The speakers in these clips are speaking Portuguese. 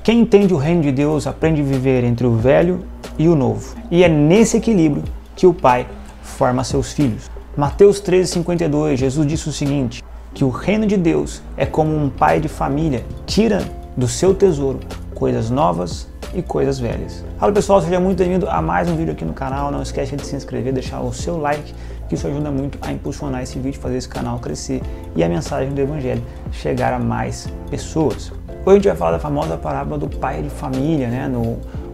Quem entende o reino de Deus aprende a viver entre o velho e o novo. E é nesse equilíbrio que o Pai forma seus filhos. Mateus 13,52, Jesus disse o seguinte, que o reino de Deus é como um pai de família, tira do seu tesouro coisas novas e coisas velhas. Fala pessoal, seja muito bem-vindo a mais um vídeo aqui no canal. Não esquece de se inscrever, deixar o seu like, que isso ajuda muito a impulsionar esse vídeo, fazer esse canal crescer e a mensagem do Evangelho chegar a mais pessoas. Hoje a gente vai falar da famosa parábola do pai de família, né?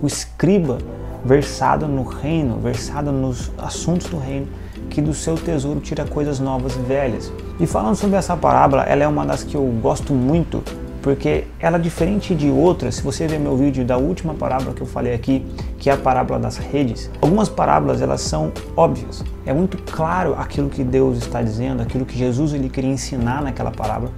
O escriba versado no reino, versado nos assuntos do reino, que do seu tesouro tira coisas novas e velhas. E falando sobre essa parábola, ela é uma das que eu gosto muito, porque ela é diferente de outras. Se você ver meu vídeo da última parábola que eu falei aqui, que é a parábola das redes, algumas parábolas elas são óbvias. É muito claro aquilo que Deus está dizendo, aquilo que Jesus ele queria ensinar naquela parábola,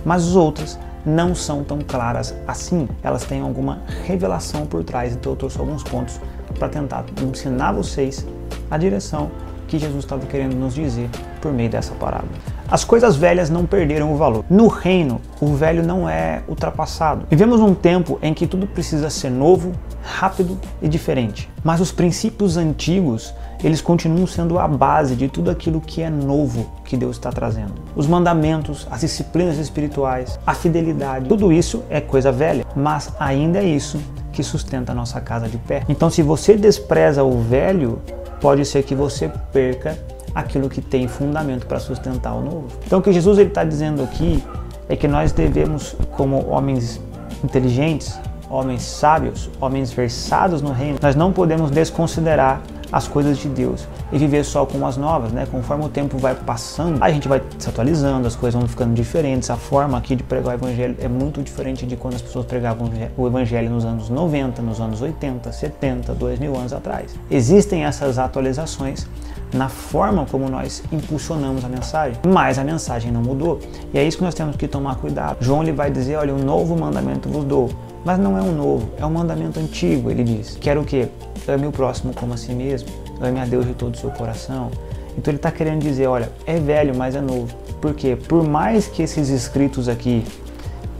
mas as outras não são tão claras assim. Elas têm alguma revelação por trás, então eu trouxe alguns pontos para tentar ensinar vocês a direção que Jesus estava querendo nos dizer por meio dessa parábola. As coisas velhas não perderam o valor. No reino, o velho não é ultrapassado. Vivemos num tempo em que tudo precisa ser novo, rápido e diferente. Mas os princípios antigos, eles continuam sendo a base de tudo aquilo que é novo que Deus está trazendo. Os mandamentos, as disciplinas espirituais, a fidelidade, tudo isso é coisa velha, mas ainda é isso que sustenta a nossa casa de pé. Então, se você despreza o velho, pode ser que você perca aquilo que tem fundamento para sustentar o novo. Então o que Jesus está dizendo aqui é que nós devemos, como homens inteligentes, homens sábios, homens versados no reino, nós não podemos desconsiderar as coisas de Deus e viver só com as novas, né? Conforme o tempo vai passando, a gente vai se atualizando, as coisas vão ficando diferentes, a forma aqui de pregar o Evangelho é muito diferente de quando as pessoas pregavam o Evangelho nos anos 90, nos anos 80, 70, 2000 anos atrás. Existem essas atualizações na forma como nós impulsionamos a mensagem, mas a mensagem não mudou. E é isso que nós temos que tomar cuidado. João ele vai dizer, olha, um novo mandamento vos dou. Mas não é um novo, é um mandamento antigo, ele diz. Que era o quê? Ame o próximo como a si mesmo, ame a Deus de todo o seu coração. Então ele está querendo dizer, olha, é velho, mas é novo. Por quê? Por mais que esses escritos aqui,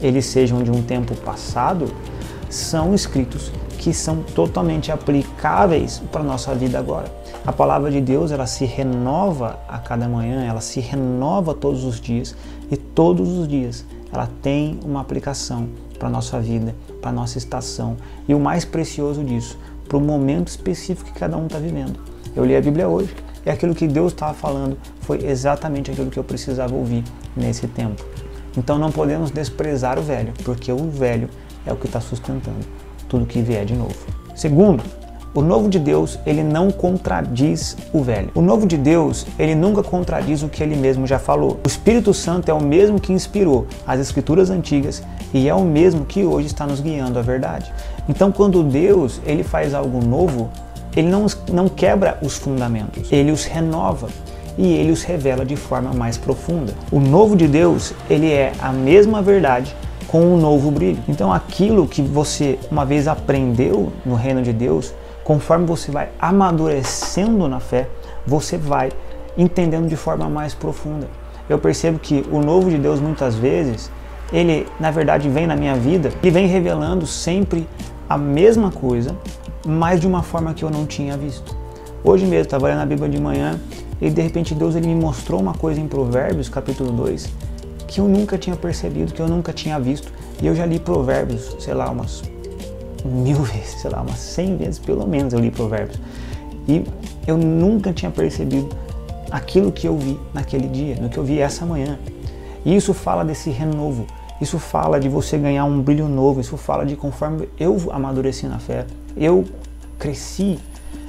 eles sejam de um tempo passado, são escritos que são totalmente aplicáveis para a nossa vida agora. A palavra de Deus, ela se renova a cada manhã, ela se renova todos os dias e todos os dias ela tem uma aplicação para a nossa vida, para a nossa estação e o mais precioso disso, para o momento específico que cada um está vivendo. Eu li a Bíblia hoje e aquilo que Deus estava falando foi exatamente aquilo que eu precisava ouvir nesse tempo. Então não podemos desprezar o velho, porque o velho é o que está sustentando tudo que vier de novo. Segundo, o novo de Deus, ele não contradiz o velho. O novo de Deus, ele nunca contradiz o que ele mesmo já falou. O Espírito Santo é o mesmo que inspirou as Escrituras antigas e é o mesmo que hoje está nos guiando à verdade. Então, quando Deus, ele faz algo novo, ele não quebra os fundamentos, ele os renova e ele os revela de forma mais profunda. O novo de Deus, ele é a mesma verdade com um novo brilho. Então aquilo que você uma vez aprendeu no reino de Deus, conforme você vai amadurecendo na fé, você vai entendendo de forma mais profunda. Eu percebo que o novo de Deus muitas vezes, ele na verdade vem na minha vida, ele vem revelando sempre a mesma coisa, mas de uma forma que eu não tinha visto. Hoje mesmo, estava lendo a Bíblia de manhã e de repente Deus ele me mostrou uma coisa em Provérbios capítulo 2, que eu nunca tinha percebido, que eu nunca tinha visto. E eu já li Provérbios, sei lá, umas 1000 vezes, sei lá, umas 100 vezes pelo menos eu li Provérbios. E eu nunca tinha percebido aquilo que eu vi naquele dia, no que eu vi essa manhã. E isso fala desse renovo, isso fala de você ganhar um brilho novo, isso fala de conforme eu amadureci na fé, eu cresci,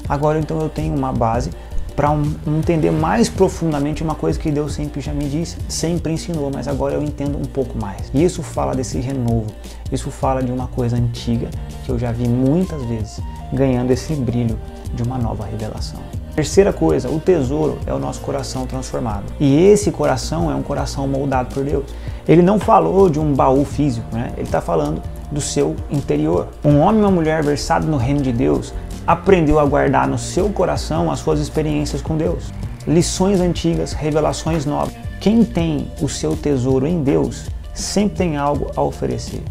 agora então eu tenho uma base para entender mais profundamente uma coisa que Deus sempre já me disse, sempre ensinou, mas agora eu entendo um pouco mais. E isso fala desse renovo, isso fala de uma coisa antiga que eu já vi muitas vezes, ganhando esse brilho de uma nova revelação. Terceira coisa, o tesouro é o nosso coração transformado. E esse coração é um coração moldado por Deus. Ele não falou de um baú físico, né? Ele está falando do seu interior. Um homem e uma mulher versado no reino de Deus aprendeu a guardar no seu coração as suas experiências com Deus. Lições antigas, revelações novas. Quem tem o seu tesouro em Deus sempre tem algo a oferecer.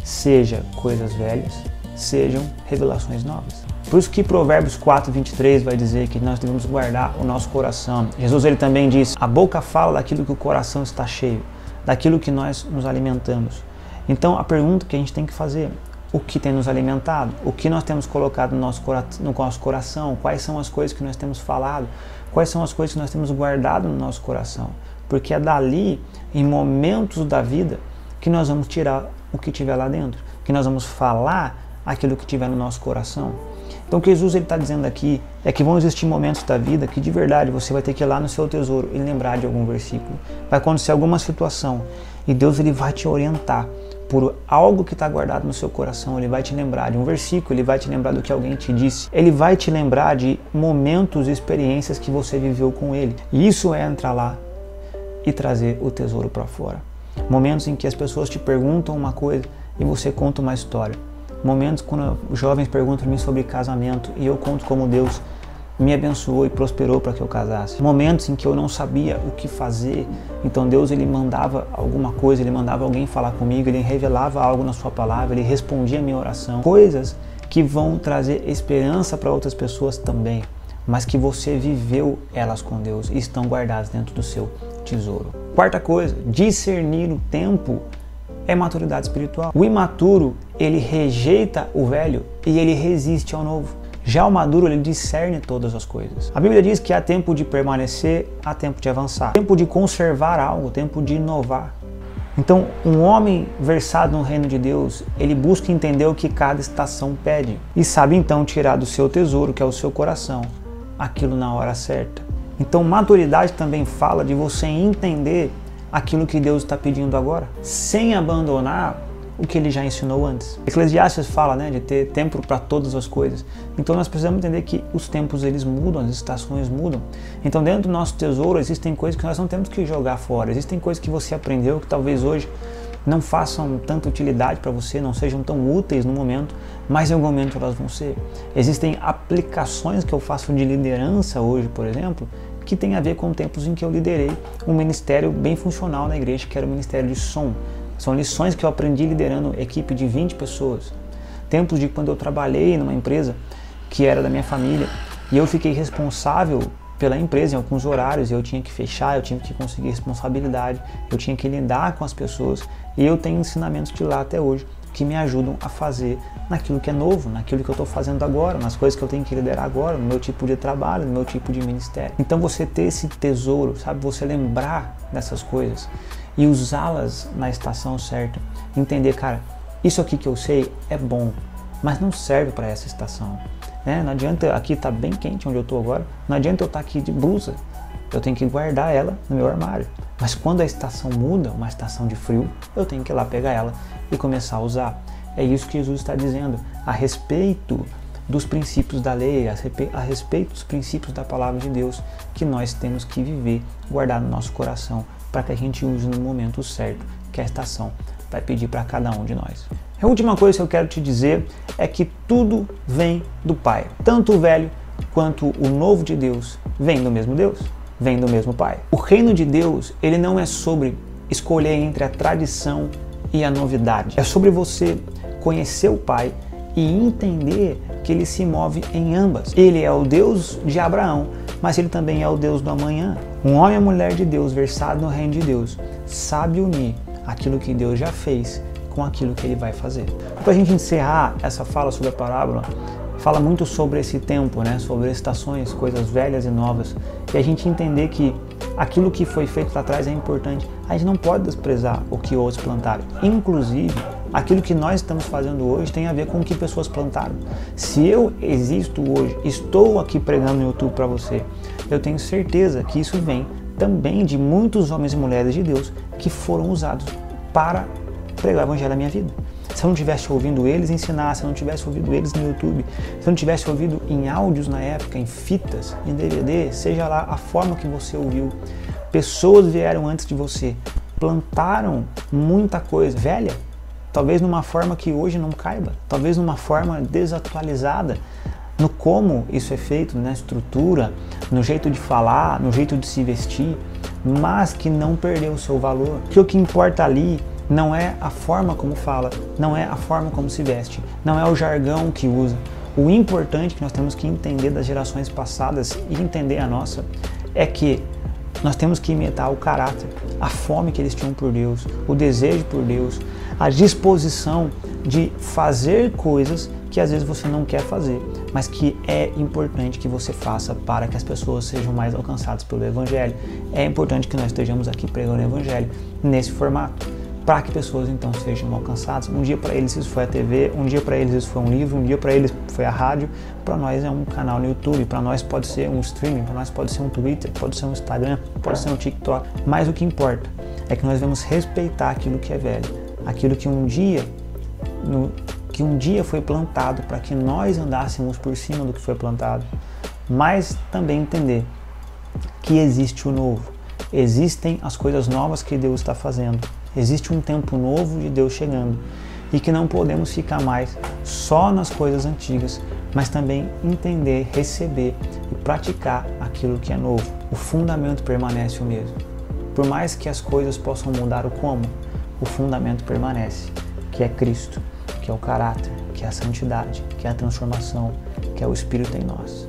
seja coisas velhas, sejam revelações novas. Por isso que Provérbios 4:23 vai dizer que nós devemos guardar o nosso coração. Jesus ele também diz, a boca fala daquilo que o coração está cheio, daquilo que nós nos alimentamos. Então a pergunta que a gente tem que fazer, o que tem nos alimentado? O que nós temos colocado no nosso coração? Quais são as coisas que nós temos falado? Quais são as coisas que nós temos guardado no nosso coração? Porque é dali, em momentos da vida, que nós vamos tirar o que tiver lá dentro, que nós vamos falar aquilo que tiver no nosso coração. Então o que Jesus está dizendo aqui é que vão existir momentos da vida que de verdade você vai ter que ir lá no seu tesouro e lembrar de algum versículo. Vai acontecer alguma situação e Deus ele vai te orientar por algo que está guardado no seu coração. Ele vai te lembrar de um versículo, ele vai te lembrar do que alguém te disse. Ele vai te lembrar de momentos e experiências que você viveu com ele. E isso é entrar lá e trazer o tesouro para fora. Momentos em que as pessoas te perguntam uma coisa e você conta uma história. Momentos quando os jovens perguntam a mim sobre casamento e eu conto como Deus me abençoou e prosperou para que eu casasse. Momentos em que eu não sabia o que fazer, então Deus ele mandava alguma coisa, ele mandava alguém falar comigo, ele revelava algo na sua palavra, ele respondia a minha oração. Coisas que vão trazer esperança para outras pessoas também, mas que você viveu elas com Deus e estão guardadas dentro do seu tesouro. Quarta coisa, discernir o tempo é maturidade espiritual. O imaturo, ele rejeita o velho e ele resiste ao novo. Já o maduro, ele discerne todas as coisas. A Bíblia diz que há tempo de permanecer, há tempo de avançar. Tempo de conservar algo, tempo de inovar. Então, um homem versado no reino de Deus, ele busca entender o que cada estação pede. E sabe então tirar do seu tesouro, que é o seu coração, aquilo na hora certa. Então, maturidade também fala de você entender aquilo que Deus está pedindo agora, sem abandonar o que ele já ensinou antes. Eclesiastes fala, de ter tempo para todas as coisas. Então nós precisamos entender que os tempos eles mudam, as estações mudam. Então dentro do nosso tesouro existem coisas que nós não temos que jogar fora. Existem coisas que você aprendeu que talvez hoje não façam tanta utilidade para você, não sejam tão úteis no momento, mas em algum momento elas vão ser. Existem aplicações que eu faço de liderança hoje, por exemplo, que tem a ver com tempos em que eu liderei um ministério bem funcional na igreja, que era o ministério de som. São lições que eu aprendi liderando equipe de 20 pessoas. Tempos de quando eu trabalhei numa empresa que era da minha família e eu fiquei responsável pela empresa em alguns horários, eu tinha que fechar, eu tinha que conseguir responsabilidade, eu tinha que lidar com as pessoas e eu tenho ensinamentos de lá até hoje que me ajudam a fazer naquilo que é novo, naquilo que eu estou fazendo agora, nas coisas que eu tenho que liderar agora, no meu tipo de trabalho, no meu tipo de ministério. Então você ter esse tesouro, sabe, você lembrar dessas coisas e usá-las na estação certa, entender, cara, isso aqui que eu sei é bom, mas não serve para essa estação. Não adianta, aqui tá bem quente onde eu estou agora, não adianta eu estar aqui de blusa, eu tenho que guardar ela no meu armário. Mas quando a estação muda, uma estação de frio, eu tenho que ir lá pegar ela e começar a usar. É isso que Jesus está dizendo a respeito dos princípios da lei, a respeito dos princípios da palavra de Deus, que nós temos que viver, guardar no nosso coração, para que a gente use no momento certo, que a estação vai pedir para cada um de nós. A última coisa que eu quero te dizer é que tudo vem do Pai. Tanto o velho quanto o novo de Deus vem do mesmo Deus, vem do mesmo Pai. O reino de Deus, ele não é sobre escolher entre a tradição e a novidade. É sobre você conhecer o Pai e entender que ele se move em ambas. Ele é o Deus de Abraão, mas ele também é o Deus do amanhã. Um homem e uma mulher de Deus, versado no reino de Deus, sabe unir aquilo que Deus já fez com aquilo que ele vai fazer. Para a gente encerrar essa fala sobre a parábola, fala muito sobre esse tempo, sobre estações, coisas velhas e novas, e a gente entender que aquilo que foi feito lá atrás é importante. A gente não pode desprezar o que outros plantaram. Inclusive, aquilo que nós estamos fazendo hoje tem a ver com o que pessoas plantaram. Se eu existo hoje, estou aqui pregando no YouTube para você, eu tenho certeza que isso vem também de muitos homens e mulheres de Deus que foram usados para pregar o evangelho na minha vida. Se eu não tivesse ouvindo eles ensinar, se eu não tivesse ouvido eles no YouTube, se eu não tivesse ouvido em áudios na época, em fitas, em DVD, seja lá a forma que você ouviu, pessoas vieram antes de você, plantaram muita coisa velha, talvez numa forma que hoje não caiba, talvez numa forma desatualizada, no como isso é feito, na estrutura, no jeito de falar, no jeito de se vestir, mas que não perdeu o seu valor. Que o que importa ali não é a forma como fala, não é a forma como se veste, não é o jargão que usa. O importante que nós temos que entender das gerações passadas e entender a nossa é que nós temos que imitar o caráter, a fome que eles tinham por Deus, o desejo por Deus, a disposição de fazer coisas que às vezes você não quer fazer, mas que é importante que você faça para que as pessoas sejam mais alcançadas pelo Evangelho. É importante que nós estejamos aqui pregando o Evangelho nesse formato, para que pessoas então sejam alcançadas. Um dia para eles isso foi a TV, um dia para eles isso foi um livro, um dia para eles foi a rádio, para nós é um canal no YouTube, para nós pode ser um streaming, para nós pode ser um Twitter, pode ser um Instagram, pode ser um TikTok, mas o que importa é que nós devemos respeitar aquilo que é velho, aquilo que um dia foi plantado para que nós andássemos por cima do que foi plantado, mas também entender que existe o novo, existem as coisas novas que Deus está fazendo, existe um tempo novo de Deus chegando e que não podemos ficar mais só nas coisas antigas, mas também entender, receber e praticar aquilo que é novo. O fundamento permanece o mesmo. Por mais que as coisas possam mudar o como, o fundamento permanece, que é Cristo, que é o caráter, que é a santidade, que é a transformação, que é o Espírito em nós.